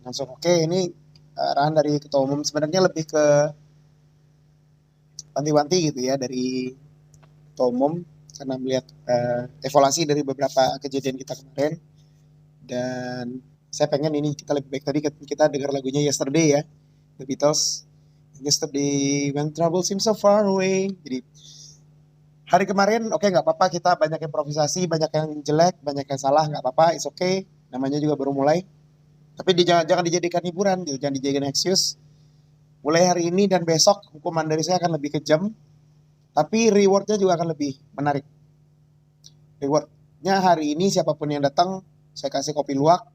Langsung oke, ini arahan dari ketua umum sebenarnya lebih ke wanti-wanti gitu ya dari ketua umum karena melihat evaluasi dari beberapa kejadian kita kemarin. Dan saya pengen ini kita lebih baik. Tadi kita dengar lagunya Yesterday ya, The Beatles. Yesterday when trouble seems so far away. Jadi hari kemarin oke, nggak apa-apa, kita banyak improvisasi, banyak yang jelek, banyak yang salah, nggak apa-apa, it's okay. Namanya juga baru mulai. Tapi jangan dijadikan hiburan gitu, jangan dijadikan excuse. Mulai hari ini dan besok hukuman dari saya akan lebih kejam, tapi rewardnya juga akan lebih menarik. Rewardnya hari ini siapapun yang datang, saya kasih kopi luwak,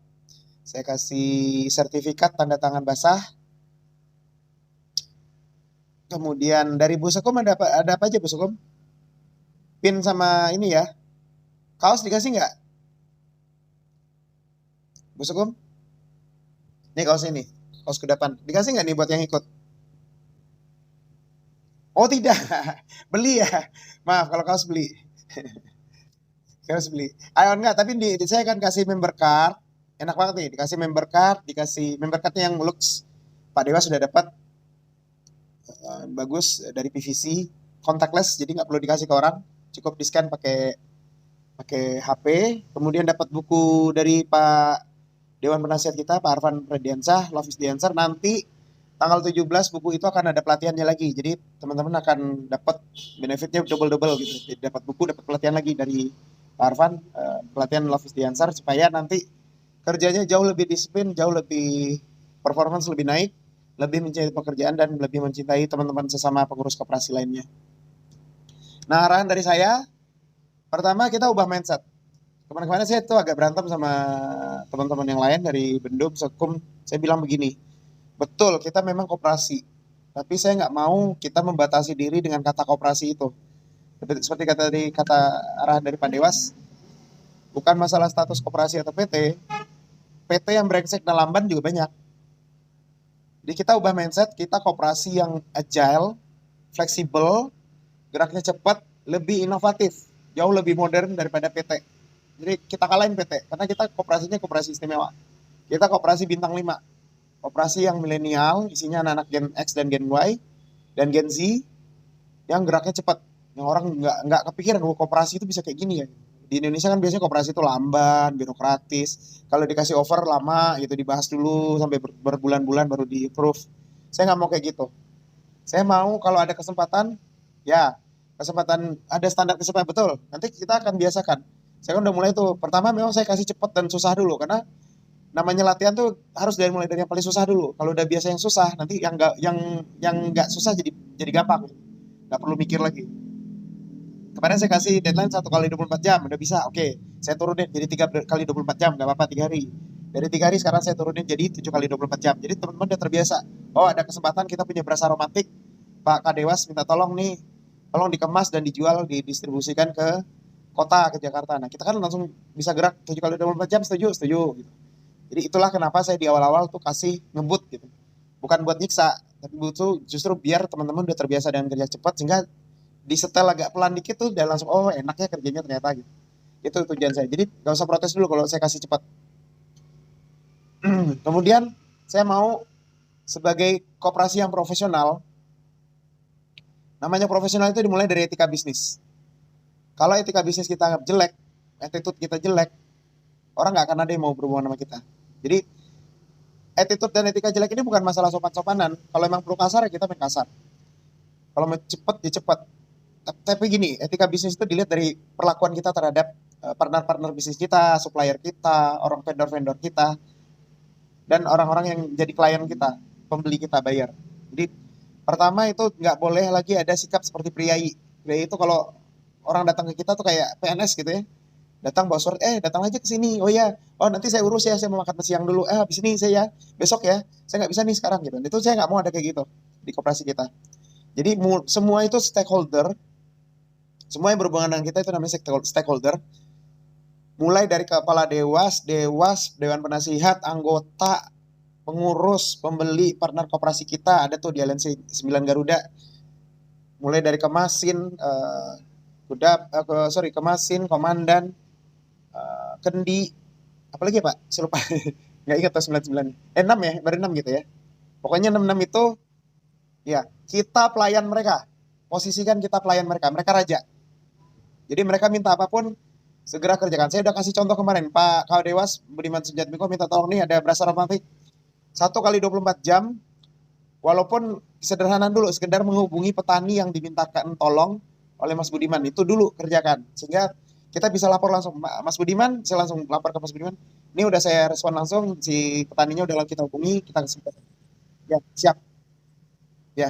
saya kasih sertifikat tanda tangan basah. Kemudian dari Bu Sekom ada apa aja Bu Sekom? Pin sama ini ya. Kaos dikasih nggak Bu Sekom? Nih kaos ini, kaos kudapan. Dikasih nggak nih buat yang ikut? Oh tidak, beli ya. Maaf kalau kaos beli. Kaos beli. Ayo enggak, tapi saya akan kasih member card. Enak banget nih, dikasih member card, dikasih member cardnya yang looks. Pak Dewa sudah dapat bagus dari PVC, contactless, jadi nggak perlu dikasih ke orang, cukup di scan pakai pakai HP. Kemudian dapat buku dari Pak Dewan Penasihat kita, Pak Arfan Prediansyah, Love is the Answer. Nanti tanggal 17 buku itu akan ada pelatihannya lagi. Jadi teman-teman akan dapat benefitnya double-double gitu. Jadi dapat buku, dapat pelatihan lagi dari Pak Arfan, pelatihan Love is the Answer, supaya nanti kerjanya jauh lebih disiplin, jauh lebih performance lebih naik, lebih mencintai pekerjaan dan lebih mencintai teman-teman sesama pengurus koperasi lainnya. Nah, arahan dari saya, pertama kita ubah mindset. Kemarin-kemarin saya tuh agak berantem sama teman-teman yang lain dari Bendum, Sekum. Saya bilang begini, betul kita memang koperasi, tapi saya nggak mau kita membatasi diri dengan kata koperasi itu. Seperti kata arahan dari Pak Dewas, bukan masalah status koperasi atau PT, PT yang brengsek dan lamban juga banyak. Jadi kita ubah mindset, kita koperasi yang agile, fleksibel, geraknya cepat, lebih inovatif, jauh lebih modern daripada PT. Jadi kita kalahin PT, karena kita koperasinya koperasi istimewa. Kita koperasi bintang 5, koperasi yang milenial, isinya anak-anak Gen X dan Gen Y, dan Gen Z, yang geraknya cepat. Yang orang nggak kepikiran bahwa koperasi itu bisa kayak gini ya. Di Indonesia kan biasanya koperasi itu lamban, birokratis. Kalau dikasih offer lama gitu, dibahas dulu sampai berbulan-bulan baru di approve. Saya nggak mau kayak gitu. Saya mau kalau ada kesempatan, ya kesempatan, ada standar kesempatan betul. Nanti kita akan biasakan. Saya kan udah mulai tuh. Pertama memang saya kasih cepat dan susah dulu, karena namanya latihan tuh harus mulai dari yang paling susah dulu. Kalau udah biasa yang susah, nanti yang nggak susah jadi gampang. Nggak perlu mikir lagi. Kemarin saya kasih deadline 1 kali 24 jam, udah bisa, oke. Saya turunin jadi 3 kali 24 jam, nggak apa-apa 3 hari. Dari 3 hari sekarang saya turunin jadi 7 kali 24 jam. Jadi teman-teman udah terbiasa. Oh ada kesempatan kita punya berasa romantik, Pak Kadewas minta tolong nih, tolong dikemas dan dijual, didistribusikan ke kota, ke Jakarta. Nah kita kan langsung bisa gerak 7 kali 24 jam, setuju, setuju. Gitu. Jadi itulah kenapa saya di awal-awal tuh kasih ngebut gitu. Bukan buat nyiksa, tapi butuh justru biar teman-teman udah terbiasa dengan kerja cepat, sehingga di setel agak pelan dikit tuh udah langsung oh enaknya kerjanya ternyata gitu. Itu tujuan saya. Jadi nggak usah protes dulu kalau saya kasih cepat. Kemudian saya mau sebagai koperasi yang profesional, namanya profesional itu dimulai dari etika bisnis. Kalau etika bisnis kita jelek, attitude kita jelek, orang nggak akan ada yang mau berhubungan sama kita. Jadi attitude dan etika jelek ini bukan masalah sopan-sopanan. Kalau emang perlu kasar ya kita main kasar. Kalau mau cepet ya cepet. Tapi gini, etika bisnis itu dilihat dari perlakuan kita terhadap partner-partner bisnis kita, supplier kita, orang vendor-vendor kita, dan orang-orang yang jadi klien kita, pembeli kita bayar. Jadi pertama itu nggak boleh lagi ada sikap seperti priai. Priai itu kalau orang datang ke kita tuh kayak PNS gitu ya. Datang bawa surat, datang aja ke sini. Oh ya, oh nanti saya urus ya, saya mau makan siang dulu. Habis ini saya ya, besok ya. Saya nggak bisa nih sekarang gitu. Itu saya nggak mau ada kayak gitu di koperasi kita. Jadi semua itu stakeholder, semua yang berhubungan dengan kita itu namanya stakeholder. Mulai dari kepala dewas, dewan penasihat, anggota, pengurus, pembeli, partner koperasi kita ada tuh di Aliansi 9 Garuda. Mulai dari kemasin, kemasin, komandan, kendi, apalagi ya Pak? Saya lupa. nggak ingat tuh 99. 6 ya, baru 6 gitu ya. Pokoknya 66 itu ya kita pelayan mereka. Posisikan kita pelayan mereka, mereka raja. Jadi mereka minta apapun segera kerjakan. Saya udah kasih contoh kemarin, Pak Kau Dewas Budiman Sujatmiko minta tolong nih ada berasa romantik 1 kali 24 jam, walaupun sederhana dulu, sekedar menghubungi petani yang dimintakan tolong oleh Mas Budiman itu dulu kerjakan, sehingga kita bisa lapor langsung, Mas Budiman, saya langsung lapor ke Mas Budiman, ini udah saya respon langsung, si petaninya udah kita hubungi, kita kesempatan. Ya, siap, ya,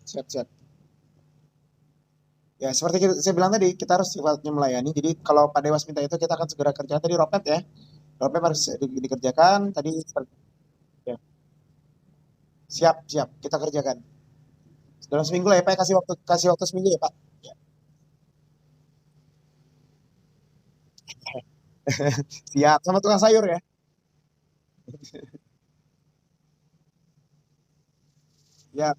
siap, siap. Ya, seperti saya bilang tadi, kita harus sifatnya melayani. Jadi kalau Pak Dewas minta itu, kita akan segera kerja. Tadi roadmap ya, roadmap harus dikerjakan. Tadi ya, siap, siap, kita kerjakan. Dalam seminggu lah ya Pak, kasih waktu seminggu ya Pak. Ya. Siap, sama tukang sayur ya. Ya,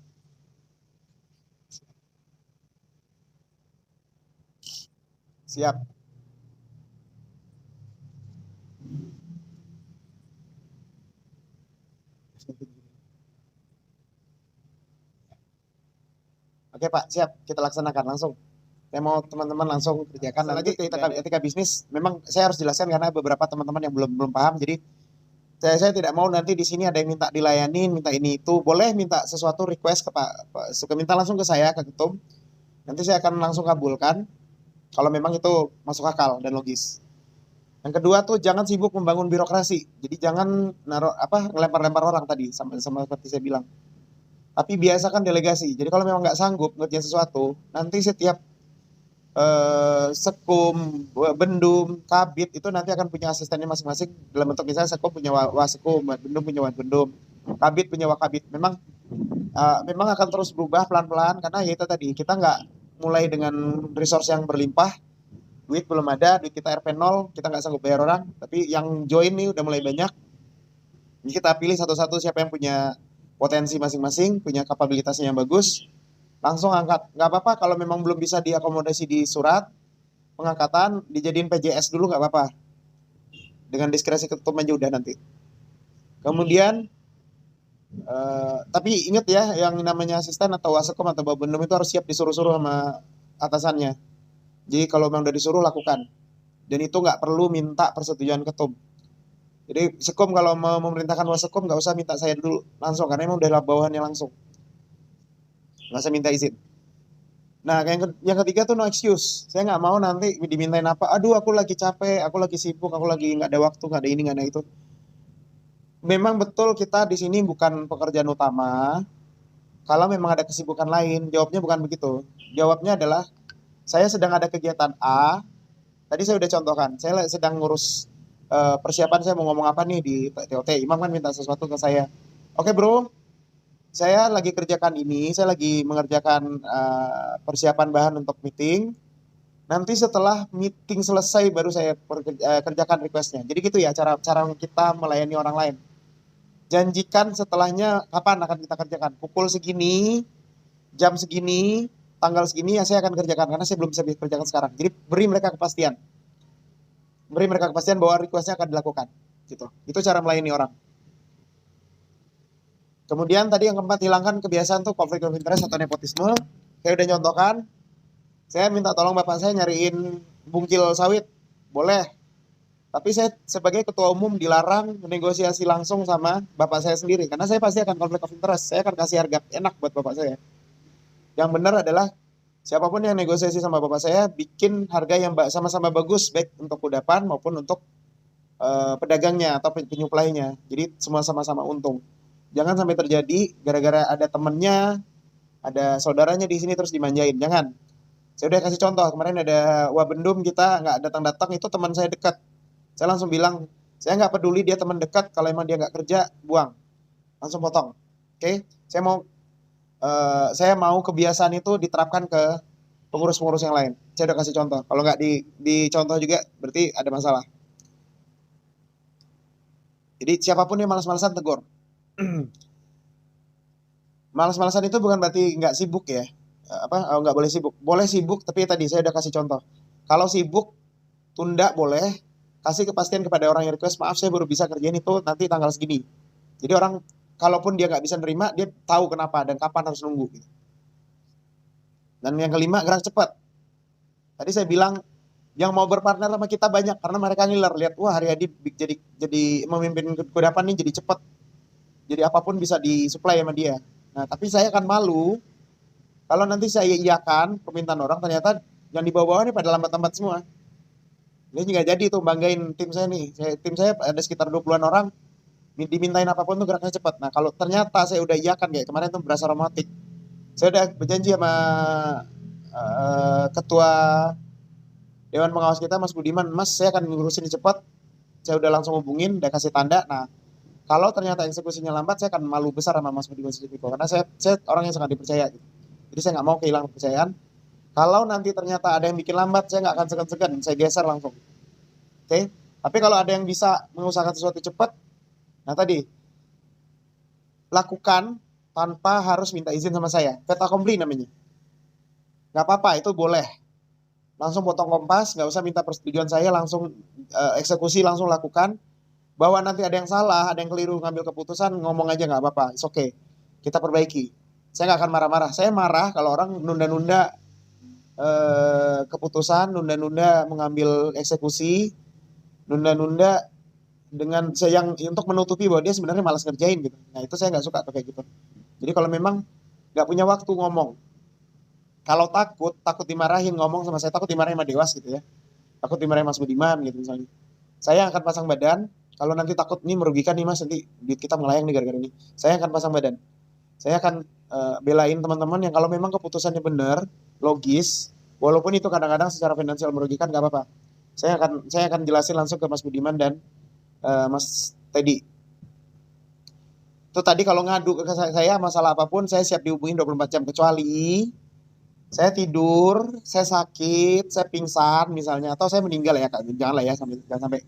siap. Oke Pak, siap. Kita laksanakan langsung. Saya mau teman-teman langsung kerjakan. Nanti etika bisnis, memang saya harus jelaskan karena beberapa teman-teman yang belum belum paham. Jadi saya tidak mau nanti di sini ada yang minta dilayanin, minta ini itu. Boleh minta sesuatu request ke Suka minta langsung ke saya, ke ketum. Nanti saya akan langsung kabulkan kalau memang itu masuk akal dan logis. Yang kedua tuh jangan sibuk membangun birokrasi. Jadi jangan naruh apa ngelempar-lempar orang tadi sama sama seperti saya bilang. Tapi biasakan delegasi. Jadi kalau memang nggak sanggup ngerjain sesuatu, nanti setiap sekum, bendum, kabit itu nanti akan punya asistennya masing-masing dalam bentuk misalnya sekum punya wasekum, bendum punya bendum, kabit punya wakabit. Memang akan terus berubah pelan-pelan karena ya itu tadi kita nggak mulai dengan resource yang berlimpah, duit belum ada, duit kita RP 0, kita nggak sanggup bayar orang, tapi yang join nih udah mulai banyak. Jadi kita pilih satu-satu siapa yang punya potensi masing-masing, punya kapabilitasnya yang bagus, langsung angkat. Nggak apa-apa kalau memang belum bisa diakomodasi di surat pengangkatan, dijadiin PJS dulu nggak apa-apa. Dengan diskresi ketum aja udah nanti. Kemudian, tapi ingat ya, yang namanya asisten atau wasekum atau babendum itu harus siap disuruh-suruh sama atasannya. Jadi kalau memang udah disuruh lakukan. Dan itu nggak perlu minta persetujuan ketum. Jadi sekum kalau mau memerintahkan wasekum nggak usah minta saya dulu langsung karena emang udah bawahannya langsung. Nggak usah minta izin. Nah, yang ketiga tuh no excuse. Saya nggak mau nanti dimintain apa. Aduh, aku lagi capek, aku lagi sibuk, aku lagi nggak ada waktu, nggak ada ini, nggak ada itu. Memang betul kita di sini bukan pekerjaan utama. Kalau memang ada kesibukan lain, jawabnya bukan begitu. Jawabnya adalah saya sedang ada kegiatan A. Tadi saya udah contohkan. Saya sedang ngurus persiapan saya mau ngomong apa nih di TOT. Imam kan minta sesuatu ke saya. Oke bro, saya lagi kerjakan ini. Saya lagi mengerjakan persiapan bahan untuk meeting. Nanti setelah meeting selesai baru saya kerjakan requestnya. Jadi gitu ya cara cara kita melayani orang lain. Janjikan setelahnya kapan akan kita kerjakan. Pukul segini, jam segini, tanggal segini ya saya akan kerjakan karena saya belum bisa kerjakan sekarang. Jadi beri mereka kepastian. Beri mereka kepastian bahwa requestnya akan dilakukan. Gitu. Itu cara melayani orang. Kemudian tadi yang keempat, hilangkan kebiasaan tuh konflik of interest atau nepotisme. Saya udah nyontohkan. Saya minta tolong bapak saya nyariin bungkil sawit. Boleh. Tapi saya sebagai ketua umum dilarang negosiasi langsung sama bapak saya sendiri. Karena saya pasti akan konflik of interest. Saya akan kasih harga enak buat bapak saya. Yang benar adalah siapapun yang negosiasi sama bapak saya bikin harga yang sama-sama bagus baik untuk kudapan maupun untuk pedagangnya atau penyuplainya. Jadi semua sama-sama untung. Jangan sampai terjadi gara-gara ada temennya, ada saudaranya di sini terus dimanjain. Jangan. Saya udah kasih contoh kemarin ada Wabendum kita nggak datang-datang itu teman saya dekat. Saya langsung bilang saya nggak peduli dia teman dekat kalau emang dia nggak kerja buang langsung potong. Oke, saya mau kebiasaan itu diterapkan ke pengurus-pengurus yang lain. Saya udah kasih contoh. Kalau nggak dicontoh juga berarti ada masalah. Jadi siapapun yang malas-malasan tegur. Malas-malasan itu bukan berarti nggak sibuk ya. Nggak boleh sibuk. Boleh sibuk, tapi tadi saya udah kasih contoh. Kalau sibuk, tunda boleh. kasih kepastian kepada orang yang request, maaf saya baru bisa kerjain itu nanti tanggal segini. Jadi orang kalaupun dia nggak bisa nerima, dia tahu kenapa dan kapan harus nunggu. Gitu. Dan yang kelima, gerak cepat. Tadi saya bilang yang mau berpartner sama kita banyak karena mereka ngiler lihat, wah Haryadi jadi memimpin kudapan nih, jadi cepat. Jadi apapun bisa disuplai sama dia. Nah, tapi saya akan malu kalau nanti saya iakan permintaan orang, ternyata yang di bawah-bawah ini pada lambat-lambat semua. Ini nggak jadi tuh banggain tim saya nih. Tim saya ada sekitar 20-an orang, dimintain apapun tuh geraknya cepat. Nah, kalau ternyata saya udah iakan kayak kemarin tuh berasa romantik. Saya udah berjanji sama ketua Dewan Pengawas kita, Mas Budiman, Mas saya akan ngurusin cepat. Saya udah langsung hubungin, udah kasih tanda. Nah, kalau ternyata eksekusinya lambat, saya akan malu besar sama Mas Budiman Sujatmiko. Karena saya orang yang sangat dipercaya. Gitu. Jadi saya nggak mau kehilangan kepercayaan. Kalau nanti ternyata ada yang bikin lambat, saya nggak akan segan-segan. Saya geser langsung. Oke? Tapi kalau ada yang bisa mengusahakan sesuatu cepat, nah tadi, lakukan tanpa harus minta izin sama saya. Fait accompli namanya. Nggak apa-apa, itu boleh. Langsung potong kompas, nggak usah minta persetujuan saya, langsung eksekusi, langsung lakukan. Bahwa nanti ada yang salah, ada yang keliru ngambil keputusan, ngomong aja nggak apa-apa, it's okay. Kita perbaiki. Saya nggak akan marah-marah. Saya marah kalau orang nunda-nunda keputusan, nunda-nunda mengambil eksekusi, nunda-nunda dengan yang untuk menutupi bahwa dia sebenarnya malas ngerjain gitu. Nah itu saya nggak suka tuh kayak gitu. Jadi kalau memang nggak punya waktu ngomong, kalau takut dimarahin ngomong sama saya, takut dimarahin sama Dewas gitu ya, takut dimarahin Mas Budiman gitu misalnya, saya akan pasang badan. Kalau nanti takut ini merugikan nih Mas, nanti duit kita melayang nih gara-gara ini, saya akan pasang badan. Saya akan belain teman-teman yang kalau memang keputusannya benar, logis, walaupun itu kadang-kadang secara finansial merugikan, nggak apa-apa. Saya akan jelasin langsung ke Mas Budiman dan Mas Teddy. Itu tadi kalau ngadu ke saya masalah apapun, saya siap dihubungin 24 jam. Kecuali saya tidur, saya sakit, saya pingsan misalnya, atau saya meninggal ya, Kak. Jangan lah ya, jangan sampai.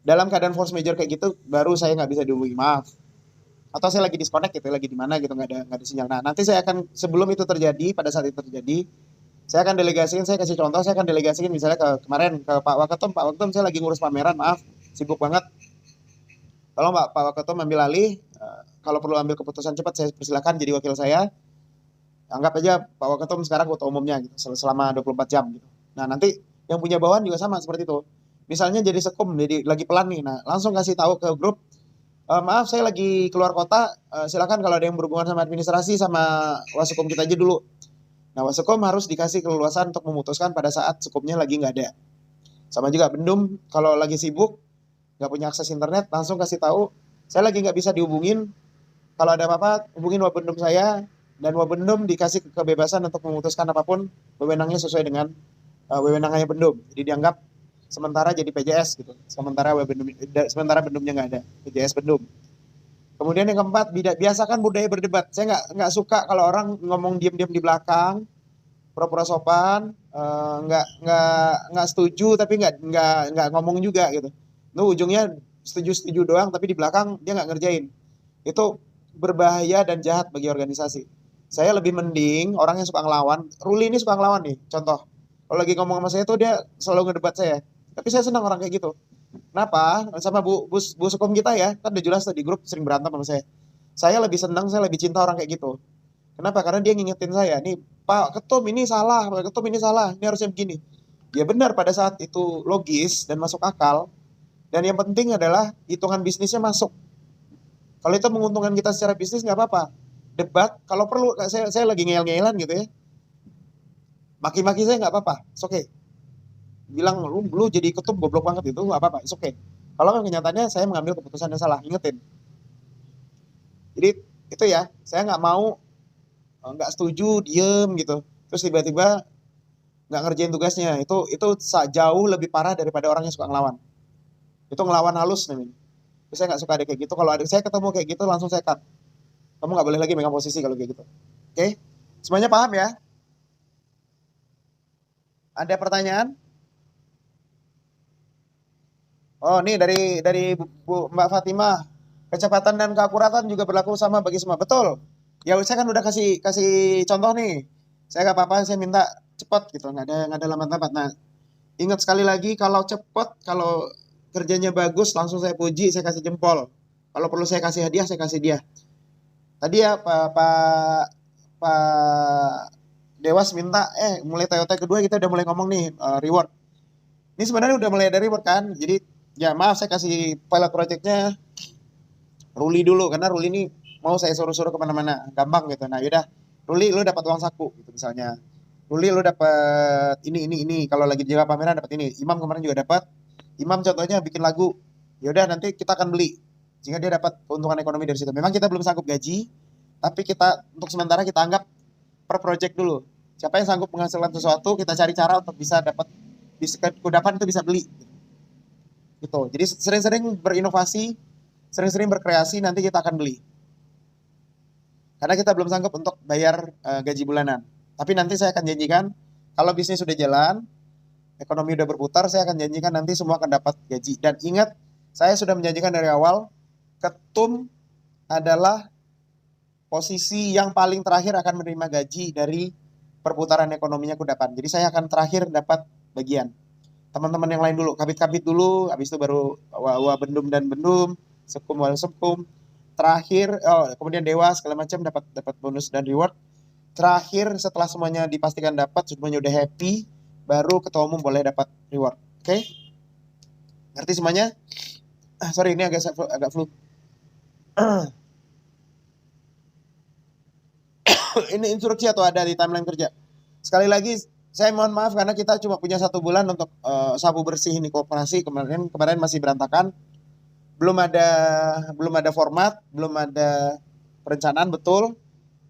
Dalam keadaan force major kayak gitu, baru saya nggak bisa dihubungi, maaf. Atau saya lagi disconnect gitu, lagi di mana gitu, nggak ada sinyal. Nah, nanti saya akan, sebelum itu terjadi, pada saat itu terjadi, saya akan delegasiin, saya kasih contoh, saya akan delegasiin misalnya kemarin ke Pak Waketum, saya lagi ngurus pameran, maaf, sibuk banget. Kalau Pak Waketum ambil alih, kalau perlu ambil keputusan cepat, saya persilakan jadi wakil saya. Anggap aja Pak Waketum sekarang ketua umumnya gitu, selama 24 jam gitu. Nah, nanti yang punya bawahan juga sama seperti itu. Misalnya jadi sekum, jadi lagi pelan nih, nah langsung kasih tahu ke grup, maaf saya lagi keluar kota, silakan kalau ada yang berhubungan sama administrasi sama Wasukum kita aja dulu. Nah, Wasukum harus dikasih keleluasan untuk memutuskan pada saat Sukumnya lagi nggak ada. Sama juga Bendum, kalau lagi sibuk, nggak punya akses internet, langsung kasih tahu, saya lagi nggak bisa dihubungin, kalau ada apa-apa hubungin Wabendum saya, dan Wabendum dikasih kebebasan untuk memutuskan apapun, wewenangnya sesuai dengan wewenangnya Bendum. Jadi dianggap sementara jadi PJS gitu. Sementara Bendumnya nggak ada, PJS Bendum. Kemudian yang keempat, biasakan budaya berdebat. Saya nggak suka kalau orang ngomong diam-diam di belakang, pura-pura sopan, nggak setuju tapi nggak ngomong juga gitu. Itu ujungnya setuju doang tapi di belakang dia nggak ngerjain. Itu berbahaya dan jahat bagi organisasi. Saya lebih mending orang yang suka ngelawan. Ruli ini suka ngelawan nih, contoh. Kalau lagi ngomong sama saya tuh dia selalu ngedebat saya. Tapi saya senang orang kayak gitu. Kenapa? Sama Bu Sukom kita ya, kan udah jelas tuh di grup sering berantem sama saya. Saya lebih senang, saya lebih cinta orang kayak gitu. Kenapa? Karena dia ngingetin saya, nih Pak Ketum ini salah, Pak Ketum ini salah, ini harusnya begini. Ya benar pada saat itu logis dan masuk akal. Dan yang penting adalah hitungan bisnisnya masuk. Kalau itu menguntungkan kita secara bisnis nggak apa-apa. Debat, kalau perlu, saya lagi ngeyel-ngeyelan gitu ya. Maki-maki saya nggak apa-apa, it's okay. Bilang lu jadi ketum goblok banget itu nggak apa-apa, it's okay. Kalau kenyataannya saya mengambil keputusan yang salah, ingetin. Jadi itu ya, saya nggak mau nggak setuju, diem gitu. Terus tiba-tiba nggak ngerjain tugasnya. Itu jauh lebih parah daripada orang yang suka ngelawan. Itu ngelawan halus namanya. Terus saya nggak suka ada kayak gitu. Kalau ada saya ketemu kayak gitu langsung saya cut. Kamu nggak boleh lagi megang posisi kalau kayak gitu. Oke? Semuanya paham ya? Ada pertanyaan? Oh, nih dari Mbak Fatimah. Kecepatan dan keakuratan juga berlaku sama bagi semua. Betul. Ya saya kan udah kasih kasih contoh nih. Saya nggak apa-apa, saya minta cepat gitu, nggak ada lambat-lambat. Nah, Ingat sekali lagi, kalau cepet, kalau kerjanya bagus, langsung saya puji, saya kasih jempol. Kalau perlu saya kasih hadiah, saya kasih dia. Tadi ya Pak Dewas minta, mulai TOT kedua kita udah mulai ngomong nih reward. Ini sebenarnya udah mulai ada reward kan. Jadi ya maaf saya kasih pilot projectnya Ruli dulu, karena Ruli ini mau saya suruh-suruh kemana-mana, gampang gitu. Nah yaudah, Ruli lu dapat uang saku gitu misalnya. Ruli lu dapat ini. Kalau lagi jaga pameran dapat ini. Imam kemarin juga dapat. Imam contohnya bikin lagu. Yaudah nanti kita akan beli. Sehingga dia dapat keuntungan ekonomi dari situ. Memang kita belum sanggup gaji, tapi kita untuk sementara kita anggap per project dulu. Siapa yang sanggup menghasilkan sesuatu, kita cari cara untuk bisa dapat di kudapan itu bisa beli. Gitu. Jadi sering-sering berinovasi, sering-sering berkreasi, nanti kita akan beli. Karena kita belum sanggup untuk bayar gaji bulanan. Tapi nanti saya akan janjikan, kalau bisnis sudah jalan, ekonomi udah berputar, saya akan janjikan nanti semua akan dapat gaji. Dan ingat, saya sudah menjanjikan dari awal, ketum adalah posisi yang paling terakhir akan menerima gaji dari perputaran ekonominya kudapan. Jadi saya akan terakhir dapat bagian. Teman-teman yang lain dulu, kabit-kabit dulu, habis itu baru bendum dan bendum, sekum wal sekum. Terakhir, kemudian dewas segala macam dapat bonus dan reward. Terakhir setelah semuanya dipastikan dapat, semuanya udah happy, baru ketua umum boleh dapat reward. Oke? Ngerti semuanya? Sorry, ini agak flu. Ini instruksi atau ada di timeline kerja. Sekali lagi, saya mohon maaf karena kita cuma punya 1 bulan untuk sabu bersih ini koperasi. Kemarin masih berantakan. Belum ada format, belum ada perencanaan betul.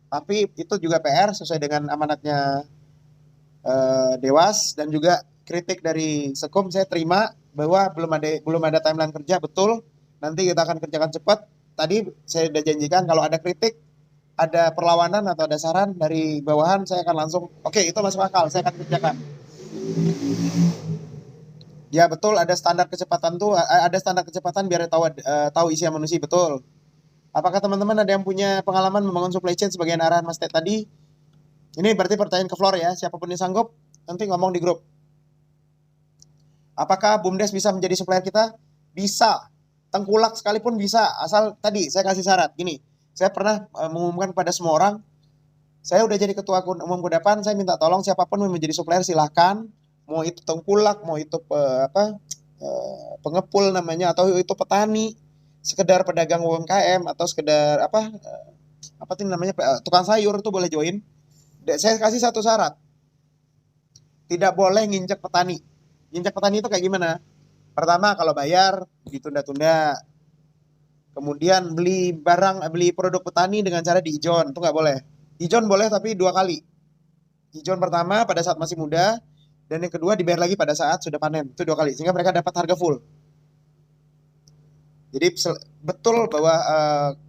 Tapi itu juga PR sesuai dengan amanatnya Dewas, dan juga kritik dari Sekum saya terima bahwa belum ada timeline kerja betul. Nanti kita akan kerjakan cepat. Tadi saya sudah janjikan kalau ada kritik, ada perlawanan atau ada saran dari bawahan, saya akan langsung oke, itu masuk akal, saya akan kerjakan. Ya betul, ada standar kecepatan tuh, ada standar kecepatan biar tahu isi manusia, betul. Apakah teman-teman ada yang punya pengalaman membangun supply chain sebagai arahan Mas Ted tadi? Ini berarti pertanyaan ke floor ya, siapapun yang sanggup nanti ngomong di grup. Apakah BUMDes bisa menjadi supplier kita? Bisa. Tengkulak sekalipun bisa, asal tadi saya kasih syarat. Gini, saya pernah mengumumkan kepada semua orang, saya udah jadi ketua umum kudapan, saya minta tolong siapapun yang menjadi supplier silahkan. Mau itu tengkulak, mau itu pengepul namanya, atau itu petani, sekedar pedagang UMKM, atau sekedar apa sih namanya, tukang sayur itu boleh join. Saya kasih satu syarat, tidak boleh nginjek petani. Nginjek petani itu kayak gimana? Pertama, kalau bayar ditunda-tunda. Kemudian beli produk petani dengan cara diijon, itu nggak boleh. Ijon boleh tapi 2 kali. Ijon pertama pada saat masih muda, dan yang kedua dibayar lagi pada saat sudah panen, itu 2 kali, sehingga mereka dapat harga full. Jadi betul bahwa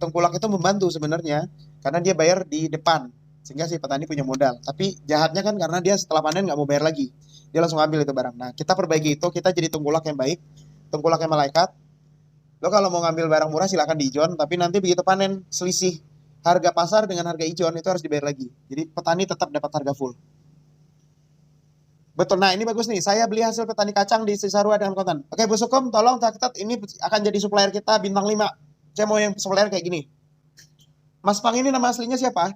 tengkulak itu membantu sebenarnya, karena dia bayar di depan, sehingga si petani punya modal. Tapi jahatnya kan karena dia setelah panen nggak mau bayar lagi, dia langsung ambil itu barang. Nah, kita perbaiki itu, kita jadi tengkulak yang baik, tengkulak yang malaikat. Lo kalau mau ngambil barang murah silahkan diijon, tapi nanti begitu panen selisih harga pasar dengan harga ijon itu harus dibayar lagi. Jadi petani tetap dapat harga full. Betul. Nah, ini bagus nih. Saya beli hasil petani kacang di Cisarua dengan kontan. Oke, Bu Sukom, tolong catat ini akan jadi supplier kita bintang 5. Saya mau yang supplier kayak gini. Mas Pang ini nama aslinya siapa?